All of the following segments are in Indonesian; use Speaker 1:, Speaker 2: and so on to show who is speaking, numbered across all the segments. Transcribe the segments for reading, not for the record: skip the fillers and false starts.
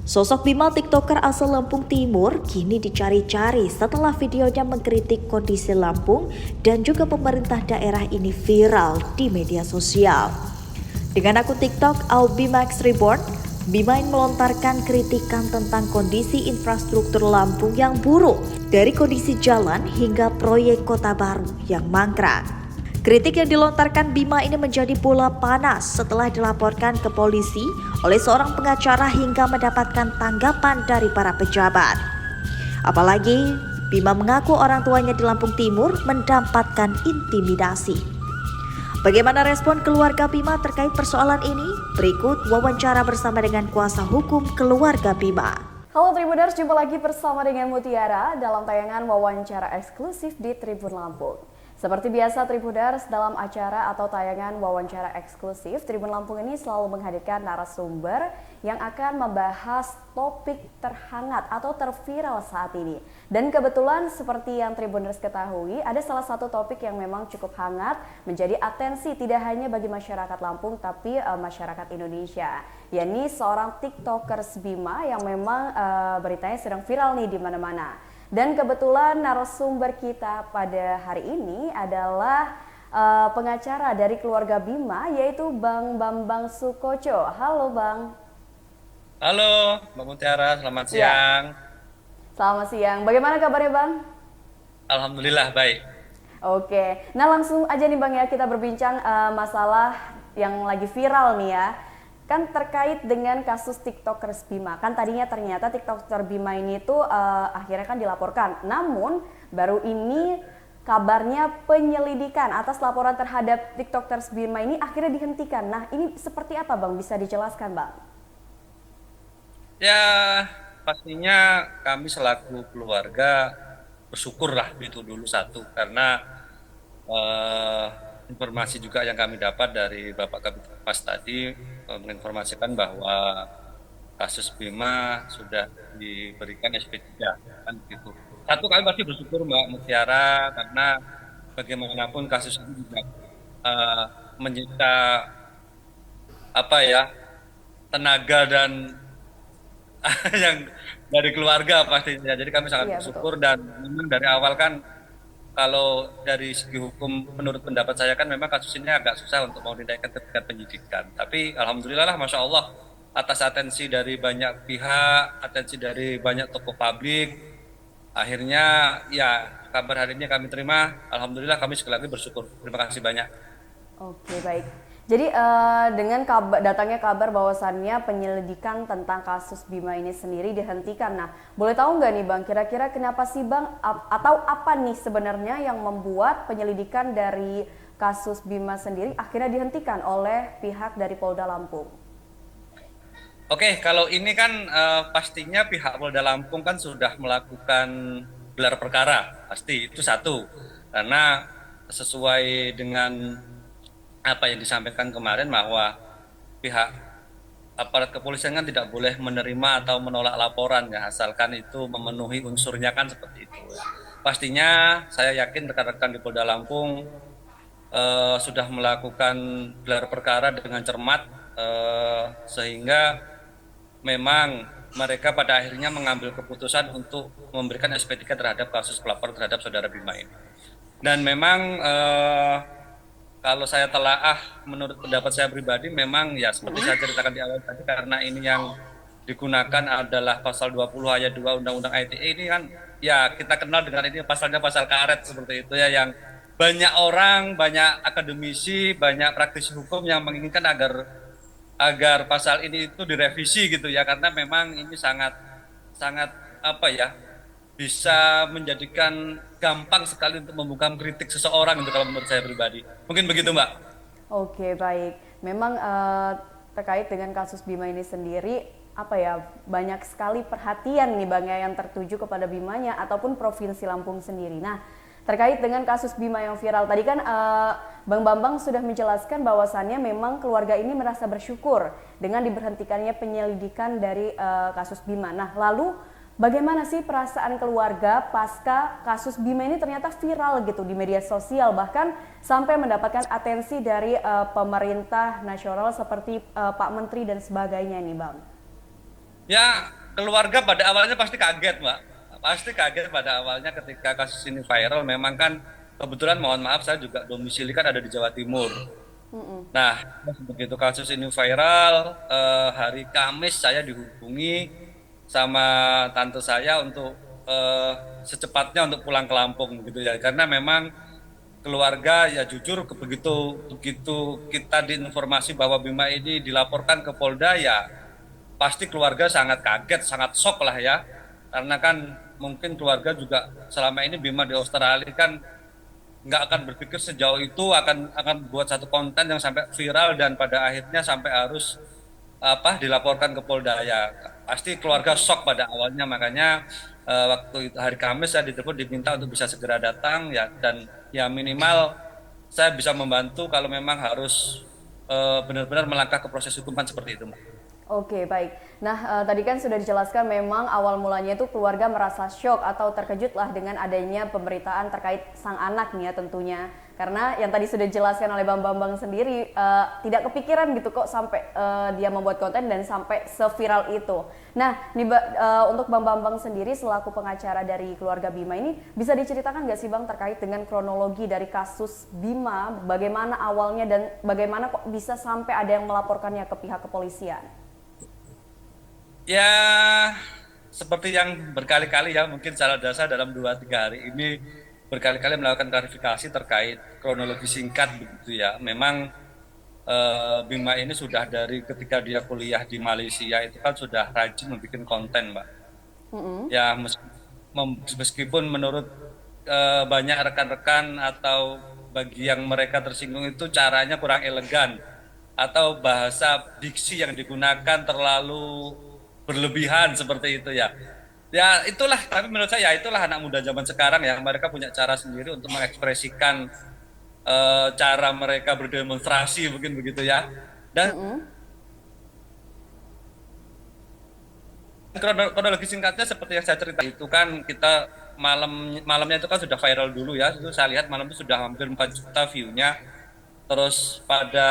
Speaker 1: Sosok Bima TikToker asal Lampung Timur kini dicari-cari setelah videonya mengkritik kondisi Lampung dan juga pemerintah daerah ini viral di media sosial. Dengan akun TikTok Aubimax Reborn, Bima melontarkan kritikan tentang kondisi infrastruktur Lampung yang buruk, dari kondisi jalan hingga proyek kota baru yang mangkrak. Kritik yang dilontarkan Bima ini menjadi bola panas setelah dilaporkan ke polisi oleh seorang pengacara hingga mendapatkan tanggapan dari para pejabat. Apalagi Bima mengaku orang tuanya di Lampung Timur mendapatkan intimidasi. Bagaimana respon keluarga Bima terkait persoalan ini? Berikut wawancara bersama dengan kuasa hukum keluarga Bima.
Speaker 2: Halo Tribuners, jumpa lagi bersama dengan Mutiara dalam tayangan wawancara eksklusif di Tribun Lampung. Seperti biasa Tribuners, dalam acara atau tayangan wawancara eksklusif, Tribun Lampung ini selalu menghadirkan narasumber yang akan membahas topik terhangat atau terviral saat ini. Dan kebetulan seperti yang Tribuners ketahui, ada salah satu topik yang memang cukup hangat menjadi atensi tidak hanya bagi masyarakat Lampung tapi masyarakat Indonesia. Yakni seorang TikTokers Bima yang memang beritanya sedang viral nih di mana-mana. Dan kebetulan narasumber kita pada hari ini adalah pengacara dari keluarga Bima, yaitu Bang Bambang Sukoco. Halo Bang.
Speaker 3: Halo Mbak Mutiara, selamat siang.
Speaker 2: Selamat siang. Bagaimana kabarnya Bang?
Speaker 3: Alhamdulillah baik.
Speaker 2: Oke, nah langsung aja nih Bang ya, kita berbincang masalah yang lagi viral nih ya. Kan terkait dengan kasus TikTokers Bima, kan tadinya ternyata TikToker Bima ini tuh akhirnya kan dilaporkan. Namun baru ini kabarnya penyelidikan atas laporan terhadap TikTokers Bima ini akhirnya dihentikan. Nah ini seperti apa Bang, bisa dijelaskan Bang?
Speaker 3: Ya pastinya kami selaku keluarga bersyukurlah itu dulu satu, karena informasi juga yang kami dapat dari Bapak Kabid Humas tadi menginformasikan bahwa kasus Bima sudah diberikan SP3 kan gitu. Satu, kami pasti bersyukur Mbak Mutiara, karena bagaimanapun kasus ini juga menyita tenaga dan yang dari keluarga pastinya. Jadi kami sangat bersyukur, dan memang dari awal kan kalau dari segi hukum menurut pendapat saya kan memang kasus ini agak susah untuk mau dinaikkan ke tingkat penyidikan. Tapi alhamdulillah lah, Masya Allah, atas atensi dari banyak pihak, atensi dari banyak tokoh publik, akhirnya ya kabar hari ini kami terima. Alhamdulillah, kami sekali lagi bersyukur. Terima kasih banyak.
Speaker 2: Oke, baik. Jadi dengan datangnya kabar bahwasannya penyelidikan tentang kasus Bima ini sendiri dihentikan. Nah, boleh tahu nggak nih Bang, kira-kira kenapa sih Bang, atau apa nih sebenarnya yang membuat penyelidikan dari kasus Bima sendiri akhirnya dihentikan oleh pihak dari Polda Lampung?
Speaker 3: Oke, kalau ini kan pastinya pihak Polda Lampung kan sudah melakukan gelar perkara, pasti itu satu. Karena sesuai dengan apa yang disampaikan kemarin, bahwa pihak aparat kepolisian kan tidak boleh menerima atau menolak laporan ya, asalkan itu memenuhi unsurnya kan, seperti itu. Pastinya saya yakin rekan-rekan di Polda Lampung sudah melakukan gelar perkara dengan cermat, sehingga memang mereka pada akhirnya mengambil keputusan untuk memberikan SP3 terhadap kasus pelapor terhadap saudara Bima ini. Dan memang kalau saya telaah, menurut pendapat saya pribadi, memang ya seperti saya ceritakan di awal tadi, karena ini yang digunakan adalah pasal 20 ayat 2 Undang-Undang ITE ini kan, ya kita kenal dengan ini pasalnya pasal karet seperti itu ya, yang banyak orang, banyak akademisi, banyak praktisi hukum yang menginginkan agar pasal ini itu direvisi gitu ya, karena memang ini sangat bisa menjadikan gampang sekali untuk membuka kritik seseorang itu, kalau menurut saya pribadi. Mungkin begitu Mbak.
Speaker 2: Oke, baik. Memang terkait dengan kasus Bima ini sendiri, banyak sekali perhatian nih Bang ya yang tertuju kepada Bimanya ataupun Provinsi Lampung sendiri. Nah, terkait dengan kasus Bima yang viral tadi kan Bang Bambang sudah menjelaskan bahwasannya memang keluarga ini merasa bersyukur dengan diberhentikannya penyelidikan dari kasus Bima. Nah, lalu bagaimana sih perasaan keluarga pasca kasus Bima ini ternyata viral gitu di media sosial, bahkan sampai mendapatkan atensi dari pemerintah nasional seperti Pak Menteri dan sebagainya nih Bang?
Speaker 3: Ya, keluarga pada awalnya pasti kaget, Mbak. Pasti kaget pada awalnya ketika kasus ini viral. Memang kan kebetulan mohon maaf saya juga domisili kan ada di Jawa Timur. Nah, begitu kasus ini viral, hari Kamis saya dihubungi sama tante saya untuk secepatnya untuk pulang ke Lampung gitu ya. Karena memang keluarga ya jujur begitu begitu kita diinformasi bahwa Bima ini dilaporkan ke Polda ya pasti keluarga sangat kaget, sangat shock lah ya. Karena kan mungkin keluarga juga selama ini Bima di Australia kan nggak akan berpikir sejauh itu akan buat satu konten yang sampai viral dan pada akhirnya sampai harus dilaporkan ke Polda ya. Pasti keluarga shock pada awalnya, makanya waktu itu hari Kamis saya ditelepon diminta untuk bisa segera datang ya, dan ya minimal saya bisa membantu kalau memang harus benar-benar melangkah ke proses hukuman seperti itu, Mbak.
Speaker 2: Oke, baik. Nah, tadi kan sudah dijelaskan memang awal mulanya itu keluarga merasa shock atau terkejut lah dengan adanya pemberitaan terkait sang anak nih ya tentunya. Karena yang tadi sudah dijelaskan oleh Bang Bambang sendiri, tidak kepikiran gitu kok sampai dia membuat konten dan sampai seviral itu. Nah, nih, untuk Bang Bambang sendiri selaku pengacara dari keluarga Bima ini, bisa diceritakan nggak sih Bang terkait dengan kronologi dari kasus Bima, bagaimana awalnya dan bagaimana kok bisa sampai ada yang melaporkannya ke pihak kepolisian?
Speaker 3: Ya, seperti yang berkali-kali ya, mungkin secara dasar dalam 2-3 hari ini berkali-kali melakukan klarifikasi terkait kronologi singkat begitu ya. Memang Bima ini sudah dari ketika dia kuliah di Malaysia itu kan sudah rajin membuat konten, Mbak. Ya, meskipun menurut banyak rekan-rekan atau bagi yang mereka tersinggung itu caranya kurang elegan atau bahasa diksi yang digunakan terlalu berlebihan seperti itu ya. Ya itulah, tapi menurut saya ya itulah anak muda zaman sekarang ya, mereka punya cara sendiri untuk mengekspresikan cara mereka berdemonstrasi mungkin begitu ya. Dan kronologi singkatnya seperti yang saya cerita itu kan kita malamnya itu kan sudah viral dulu ya. Itu saya lihat malam itu sudah hampir 4 juta view-nya. Terus pada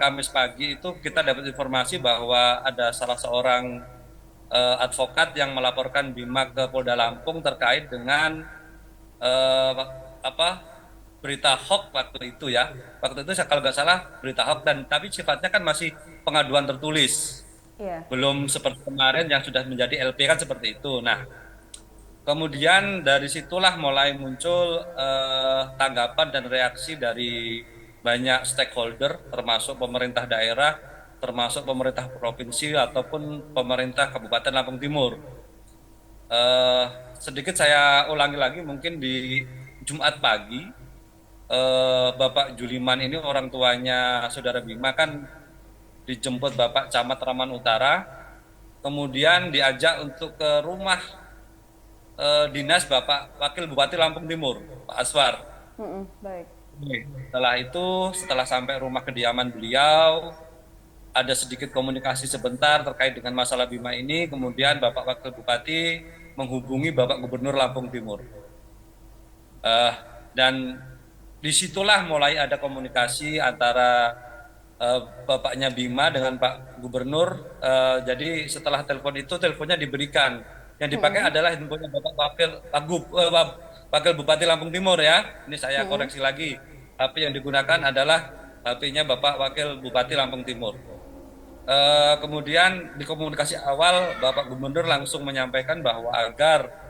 Speaker 3: Kamis pagi itu kita dapat informasi bahwa ada salah seorang advokat yang melaporkan Bima ke Polda Lampung terkait dengan berita hoax waktu itu ya. Waktu itu kalau nggak salah berita hoax, dan tapi sifatnya kan masih pengaduan tertulis.
Speaker 2: Iya.
Speaker 3: Belum seperti kemarin yang sudah menjadi LP kan seperti itu. Nah, kemudian dari situlah mulai muncul tanggapan dan reaksi dari banyak stakeholder termasuk pemerintah daerah, termasuk pemerintah provinsi ataupun pemerintah Kabupaten Lampung Timur. Sedikit saya ulangi lagi, mungkin di Jumat pagi Bapak Juliman ini orang tuanya saudara Bima kan dijemput Bapak Camat Raman Utara, kemudian diajak untuk ke rumah dinas Bapak Wakil Bupati Lampung Timur, Pak Aswar.
Speaker 2: Baik.
Speaker 3: Setelah itu, setelah sampai rumah kediaman beliau, ada sedikit komunikasi sebentar terkait dengan masalah Bima ini, kemudian Bapak Wakil Bupati menghubungi Bapak Gubernur Lampung Timur. Dan disitulah mulai ada komunikasi antara bapaknya Bima dengan Pak Gubernur. Jadi setelah telepon itu, teleponnya diberikan. Yang dipakai adalah handphonenya Bapak Wakil Bupati Lampung Timur ya. Ini saya koreksi lagi. HP yang digunakan adalah HP-nya Bapak Wakil Bupati Lampung Timur. Kemudian di komunikasi awal Bapak Gubernur langsung menyampaikan bahwa agar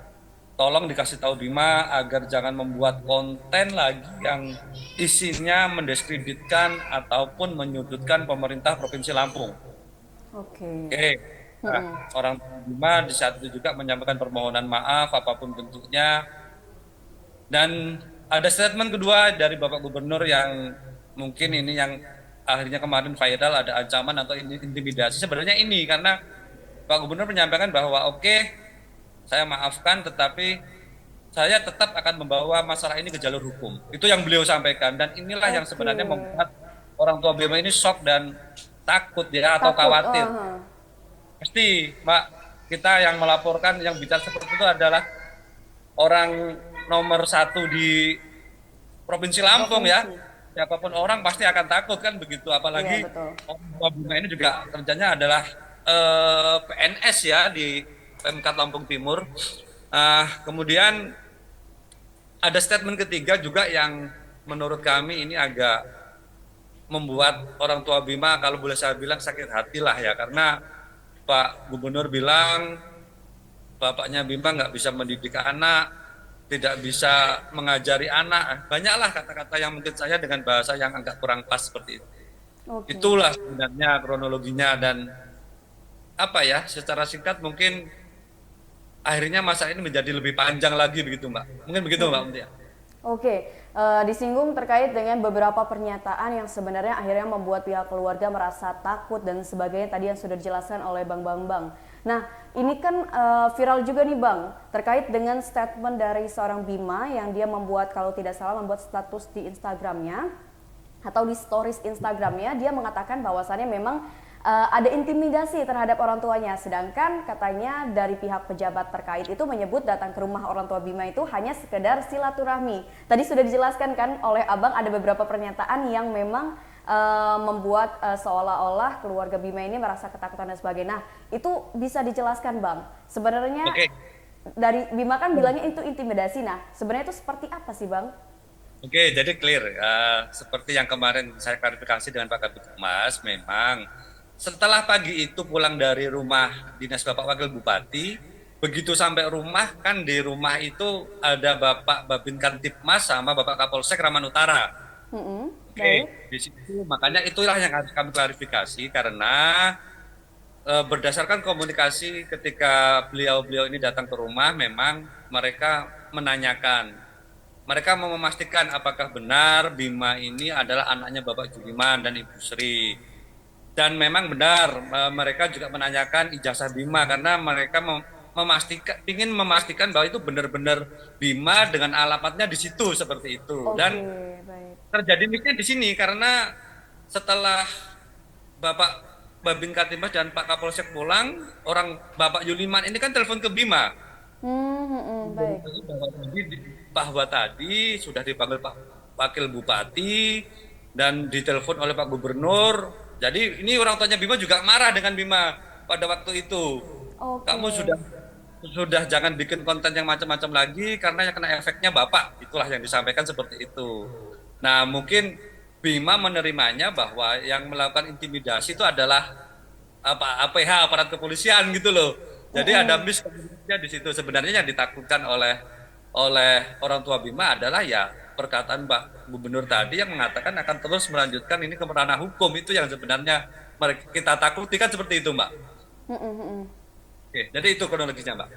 Speaker 3: tolong dikasih tahu Bima agar jangan membuat konten lagi yang isinya mendiskreditkan ataupun menyudutkan pemerintah Provinsi Lampung. Oke. Nah, orang Bima di saat itu juga menyampaikan permohonan maaf apapun bentuknya. Dan ada statement kedua dari Bapak Gubernur yang mungkin ini yang akhirnya kemarin viral, ada ancaman atau intimidasi. Sebenarnya ini karena Pak Gubernur menyampaikan bahwa oke, saya maafkan tetapi saya tetap akan membawa masalah ini ke jalur hukum. Itu yang beliau sampaikan, dan inilah yang sebenarnya membuat orang tua Bima ini shock dan takut ya atau khawatir. Pasti Mbak, kita yang melaporkan, yang bicara seperti itu adalah orang nomor 1 di Provinsi Lampung ya. Siapapun orang pasti akan takut kan begitu, apalagi orang tua Bima ini juga kerjanya adalah PNS ya di Pemkab Lampung Timur. Kemudian ada statement ketiga juga yang menurut kami ini agak membuat orang tua Bima, kalau boleh saya bilang, sakit hati lah ya, karena Pak Gubernur bilang bapaknya Bima nggak bisa mendidik anak, tidak bisa mengajari anak, banyaklah kata-kata yang mungkin saya dengan bahasa yang agak kurang pas seperti itu.
Speaker 2: Oke.
Speaker 3: Itulah sebenarnya kronologinya, dan apa ya, secara singkat mungkin akhirnya masa ini menjadi lebih panjang lagi begitu Mbak. Mungkin begitu Mbak Mutia.
Speaker 2: Oke, disinggung terkait dengan beberapa pernyataan yang sebenarnya akhirnya membuat pihak keluarga merasa takut dan sebagainya tadi yang sudah dijelaskan oleh Bang Bambang. Nah, ini kan viral juga nih Bang, terkait dengan statement dari seorang Bima yang dia membuat, kalau tidak salah, membuat status di Instagramnya atau di stories Instagramnya, dia mengatakan bahwasannya memang ada intimidasi terhadap orang tuanya, sedangkan katanya dari pihak pejabat terkait itu menyebut datang ke rumah orang tua Bima itu hanya sekedar silaturahmi. Tadi sudah dijelaskan kan oleh Abang, ada beberapa pernyataan yang memang membuat seolah-olah keluarga Bima ini merasa ketakutan dan sebagainya. Nah, itu bisa dijelaskan Bang, sebenarnya dari Bima kan bilangnya itu intimidasi. Nah, sebenarnya itu seperti apa sih Bang?
Speaker 3: Oke, jadi clear. Seperti yang kemarin saya klarifikasi dengan Pak Kabid Humas, memang setelah pagi itu pulang dari rumah dinas Bapak Wakil Bupati, begitu sampai rumah, kan di rumah itu ada Bapak Babin Kantipmas sama Bapak Kapolsek Raman Utara. Oke, di situ makanya itulah yang harus kami klarifikasi, karena berdasarkan komunikasi ketika beliau-beliau ini datang ke rumah, memang mereka menanyakan, mereka mau memastikan apakah benar Bima ini adalah anaknya Bapak Juliman dan Ibu Sri. Dan memang benar, mereka juga menanyakan ijazah Bima karena mereka ingin memastikan bahwa itu benar-benar Bima dengan alamatnya di situ seperti itu. Dan terjadi miknya di sini karena setelah Bapak Babin Katimas dan Pak Kapolsek pulang, orang Bapak Juliman ini kan telepon ke Bima. Bahwa tadi sudah dipanggil Pak Wakil Bupati dan ditelepon oleh Pak Gubernur. Jadi ini orang tuanya Bima juga marah dengan Bima pada waktu itu. Kamu sudah jangan bikin konten yang macam-macam lagi karena yang kena efeknya Bapak. Itulah yang disampaikan seperti itu. Nah, mungkin Bima menerimanya bahwa yang melakukan intimidasi itu adalah APH, aparat kepolisian gitu loh. Jadi ada miskomunikasinya di situ. Sebenarnya yang ditakutkan oleh orang tua Bima adalah ya perkataan Pak Gubernur tadi yang mengatakan akan terus melanjutkan ini ke ranah hukum. Itu yang sebenarnya kita takuti, kan seperti itu Mbak. Oke, jadi itu kronologisnya Mbak.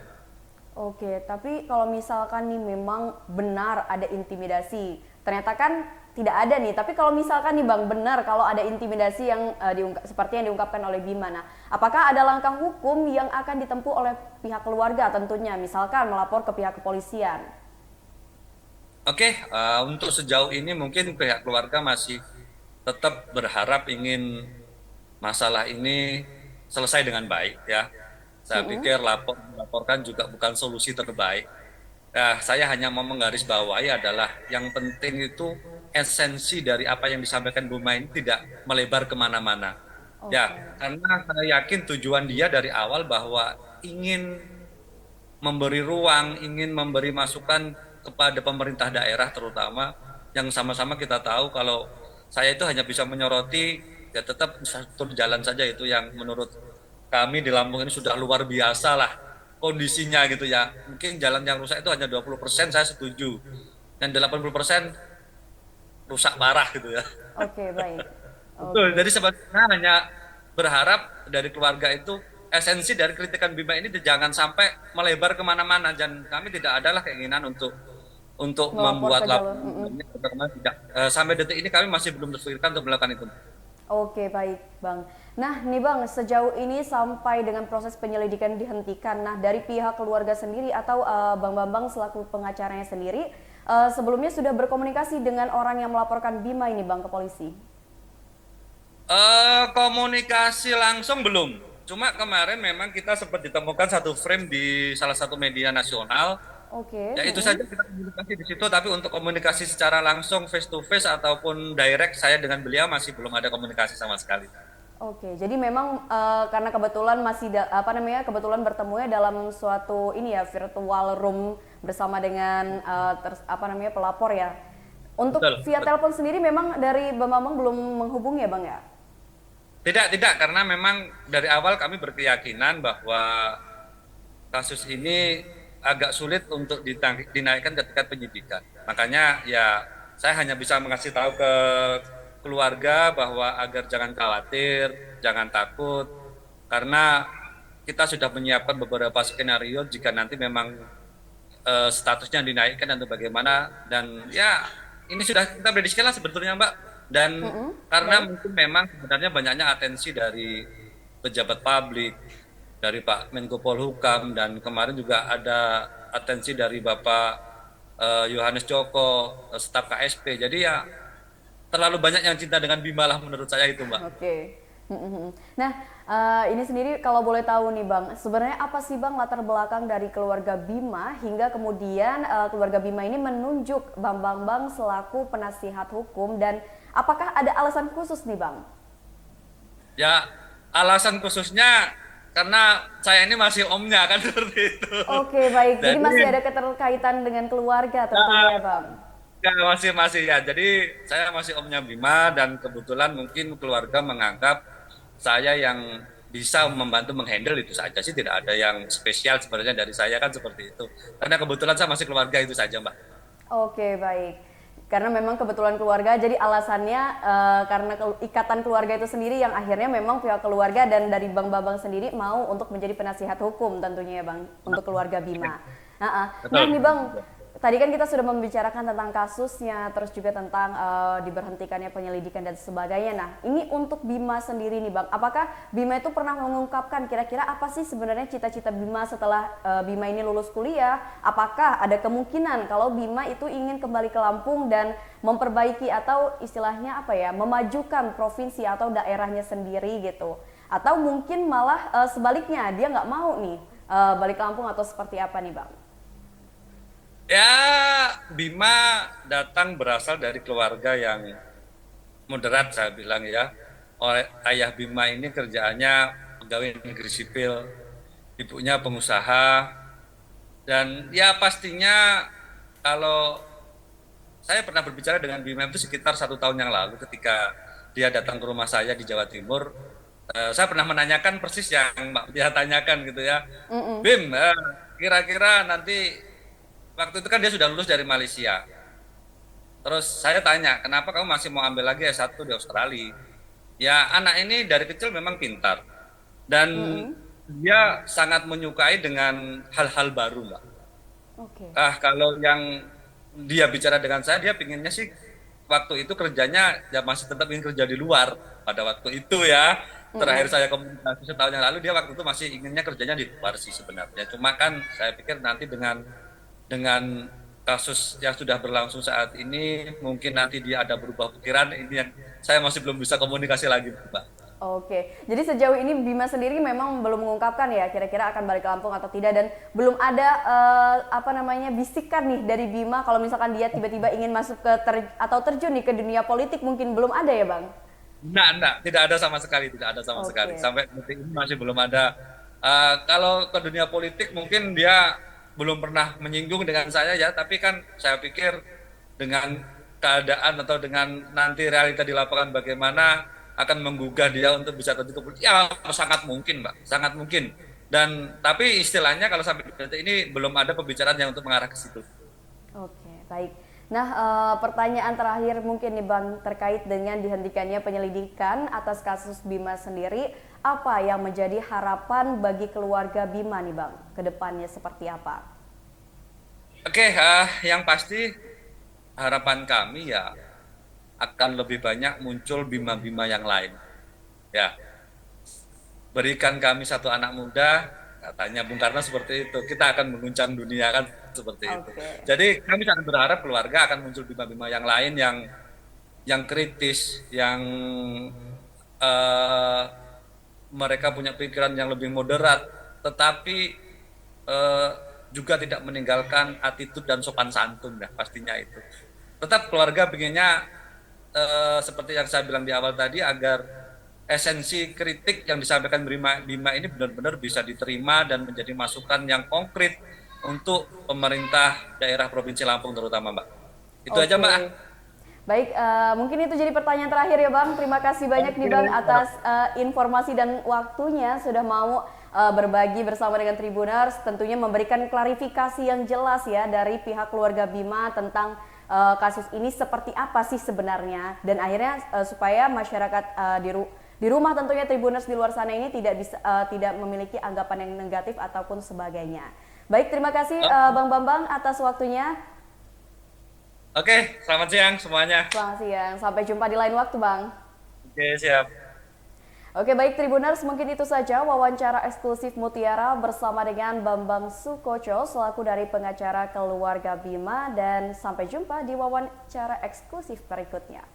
Speaker 2: Oke, tapi kalau misalkan nih memang benar ada intimidasi, ternyata kan tidak ada nih, tapi kalau misalkan nih Bang benar kalau ada intimidasi yang seperti yang diungkapkan oleh Bima, nah apakah ada langkah hukum yang akan ditempuh oleh pihak keluarga tentunya, misalkan melapor ke pihak kepolisian?
Speaker 3: Oke, untuk sejauh ini mungkin pihak keluarga masih tetap berharap ingin masalah ini selesai dengan baik ya. Saya pikir laporkan juga bukan solusi terbaik. Nah, saya hanya mau menggarisbawahi adalah yang penting itu esensi dari apa yang disampaikan Bu Main tidak melebar kemana-mana. Ya, karena saya yakin tujuan dia dari awal bahwa ingin memberi ruang, ingin memberi masukan kepada pemerintah daerah terutama, yang sama-sama kita tahu kalau saya itu hanya bisa menyoroti ya tetap satu jalan saja, itu yang menurut kami di Lampung ini sudah luar biasa lah kondisinya gitu ya. Mungkin jalan yang rusak itu hanya 20%, saya setuju. Dan 80% rusak parah gitu ya.
Speaker 2: Oke, baik.
Speaker 3: Betul, jadi sebenarnya hanya berharap dari keluarga itu esensi dari kritikan Bima ini jangan sampai melebar kemana-mana, dan kami tidak adalah keinginan untuk membuat laporan. Sampai detik ini kami masih belum terpikirkan untuk melakukan itu.
Speaker 2: Oke, baik Bang. Nah nih Bang, sejauh ini sampai dengan proses penyelidikan dihentikan, nah dari pihak keluarga sendiri atau Bang Bambang selaku pengacaranya sendiri, sebelumnya sudah berkomunikasi dengan orang yang melaporkan Bima ini Bang ke polisi?
Speaker 3: Komunikasi langsung belum. Cuma kemarin memang kita sempat ditemukan satu frame di salah satu media nasional. Ya itu saja kita komunikasi di situ, tapi untuk komunikasi secara langsung face to face ataupun direct saya dengan beliau masih belum ada komunikasi sama sekali.
Speaker 2: Oke, jadi memang karena kebetulan kebetulan bertemunya dalam suatu ini ya virtual room bersama dengan pelapor ya. Untuk
Speaker 3: Betul,
Speaker 2: via
Speaker 3: betul.
Speaker 2: telepon sendiri memang dari Bang Bambang belum menghubungi ya Bang ya?
Speaker 3: Tidak, karena memang dari awal kami berkeyakinan bahwa kasus ini agak sulit untuk dinaikkan ke tingkat penyidikan. Makanya ya saya hanya bisa mengasih tahu ke keluarga bahwa agar jangan khawatir, jangan takut, karena kita sudah menyiapkan beberapa skenario jika nanti memang statusnya dinaikkan atau bagaimana, dan ya ini sudah kita prediksi lah sebetulnya Mbak, dan karena
Speaker 2: Baik.
Speaker 3: mungkin memang sebenarnya banyaknya atensi dari pejabat publik, dari Pak Menko Polhukam, dan kemarin juga ada atensi dari Bapak Yohanes Joko, staf KSP. Jadi ya terlalu banyak yang cinta dengan Bima lah menurut saya itu Mbak.
Speaker 2: Oke. Nah, ini sendiri kalau boleh tahu nih Bang, sebenarnya apa sih Bang latar belakang dari keluarga Bima hingga kemudian keluarga Bima ini menunjuk Bang Bambang selaku penasihat hukum, dan apakah ada alasan khusus nih Bang?
Speaker 3: Ya alasan khususnya karena saya ini masih omnya kan seperti itu.
Speaker 2: Oke, baik. Jadi
Speaker 3: Jadi
Speaker 2: masih ada keterkaitan dengan keluarga tentunya ya Bang.
Speaker 3: ya masih ya. Jadi saya masih omnya Bima, dan kebetulan mungkin keluarga menganggap saya yang bisa membantu menghandle itu saja sih, tidak ada yang spesial sebenarnya dari saya kan seperti itu. Karena kebetulan saya masih keluarga itu saja Mbak.
Speaker 2: Oke, baik. Karena memang kebetulan keluarga, jadi alasannya karena ikatan keluarga itu sendiri yang akhirnya memang pihak keluarga dan dari Bang Babang sendiri mau untuk menjadi penasihat hukum tentunya ya Bang, untuk keluarga Bima. Nah
Speaker 3: Betul.
Speaker 2: nih Bang, tadi kan kita sudah membicarakan tentang kasusnya, terus juga tentang diberhentikannya penyelidikan dan sebagainya. Nah ini untuk Bima sendiri nih Bang, apakah Bima itu pernah mengungkapkan kira-kira apa sih sebenarnya cita-cita Bima setelah Bima ini lulus kuliah? Apakah ada kemungkinan kalau Bima itu ingin kembali ke Lampung dan memperbaiki atau istilahnya apa ya, memajukan provinsi atau daerahnya sendiri gitu? Atau mungkin malah sebaliknya dia nggak mau nih balik ke Lampung, atau seperti apa nih Bang?
Speaker 3: Ya Bima datang berasal dari keluarga yang moderat saya bilang ya. Oleh ayah Bima ini kerjaannya pegawai negeri sipil, ibunya pengusaha, dan ya pastinya kalau saya pernah berbicara dengan Bima itu sekitar 1 tahun yang lalu ketika dia datang ke rumah saya di Jawa Timur. Saya pernah menanyakan persis yang Mbak dia tanyakan gitu ya. Bim, kira-kira nanti waktu itu kan dia sudah lulus dari Malaysia. Terus saya tanya, kenapa kamu masih mau ambil lagi S1 di Australia? Ya anak ini dari kecil memang pintar. Dan dia sangat menyukai dengan hal-hal baru, Mbak.
Speaker 2: Oke.
Speaker 3: Kalau yang dia bicara dengan saya, dia pinginnya sih waktu itu kerjanya ya masih tetap ingin kerja di luar pada waktu itu ya. Terakhir saya komunikasi setahun yang lalu, dia waktu itu masih inginnya kerjanya di luar sih sebenarnya. Cuma kan saya pikir nanti dengan kasus yang sudah berlangsung saat ini, mungkin nanti dia ada berubah pikiran. Ini yang saya masih belum bisa komunikasi lagi, Mbak.
Speaker 2: Oke, jadi sejauh ini Bima sendiri memang belum mengungkapkan ya kira-kira akan balik ke Lampung atau tidak, dan belum ada bisikan nih dari Bima kalau misalkan dia tiba-tiba ingin masuk ke atau terjun nih ke dunia politik, mungkin belum ada ya Bang?
Speaker 3: Nah, tidak ada sama sekali, tidak ada sama sekali.
Speaker 2: Oke.
Speaker 3: Sampai detik ini masih belum ada. Kalau ke dunia politik mungkin dia belum pernah menyinggung dengan saya ya, tapi kan saya pikir dengan keadaan atau dengan nanti realita di lapangan bagaimana akan menggugah dia untuk bisa terjun ke politik. Ya sangat mungkin, Mbak, sangat mungkin. Dan tapi istilahnya kalau sampai detik ini belum ada pembicaraan yang untuk mengarah ke situ.
Speaker 2: Oke, baik. Nah, pertanyaan terakhir mungkin nih Bang, terkait dengan dihentikannya penyelidikan atas kasus Bima sendiri, apa yang menjadi harapan bagi keluarga Bima nih Bang, ke depannya seperti apa?
Speaker 3: Oke, yang pasti harapan kami ya akan lebih banyak muncul bima-bima yang lain. Ya, berikan kami satu anak muda, katanya Bung Karno seperti itu, kita akan mengguncang dunia kan seperti itu.
Speaker 2: Oke.
Speaker 3: Jadi kami sangat berharap keluarga akan muncul bima-bima yang lain yang kritis, yang eh, mereka punya pikiran yang lebih moderat, tetapi eh, juga tidak meninggalkan attitude dan sopan santun, ya pastinya itu. Tetap keluarga pengennya seperti yang saya bilang di awal tadi, agar esensi kritik yang disampaikan Bima ini benar-benar bisa diterima dan menjadi masukan yang konkret untuk pemerintah daerah Provinsi Lampung terutama, Mbak. Itu aja, Mbak.
Speaker 2: Baik, mungkin itu jadi pertanyaan terakhir ya Bang. Terima kasih banyak nih Bang atas informasi dan waktunya sudah mau berbagi bersama dengan Tribuners, tentunya memberikan klarifikasi yang jelas ya dari pihak keluarga Bima tentang kasus ini seperti apa sih sebenarnya, dan akhirnya supaya masyarakat di rumah tentunya Tribuners di luar sana ini tidak memiliki anggapan yang negatif ataupun sebagainya. Baik, terima kasih Bang Bambang atas waktunya.
Speaker 3: Oke, selamat siang semuanya.
Speaker 2: Selamat siang, sampai jumpa di lain waktu Bang.
Speaker 3: Oke, siap.
Speaker 2: Oke baik Tribuners, mungkin itu saja wawancara eksklusif Mutiara bersama dengan Bambang Sukoco selaku dari pengacara keluarga Bima, dan sampai jumpa di wawancara eksklusif berikutnya.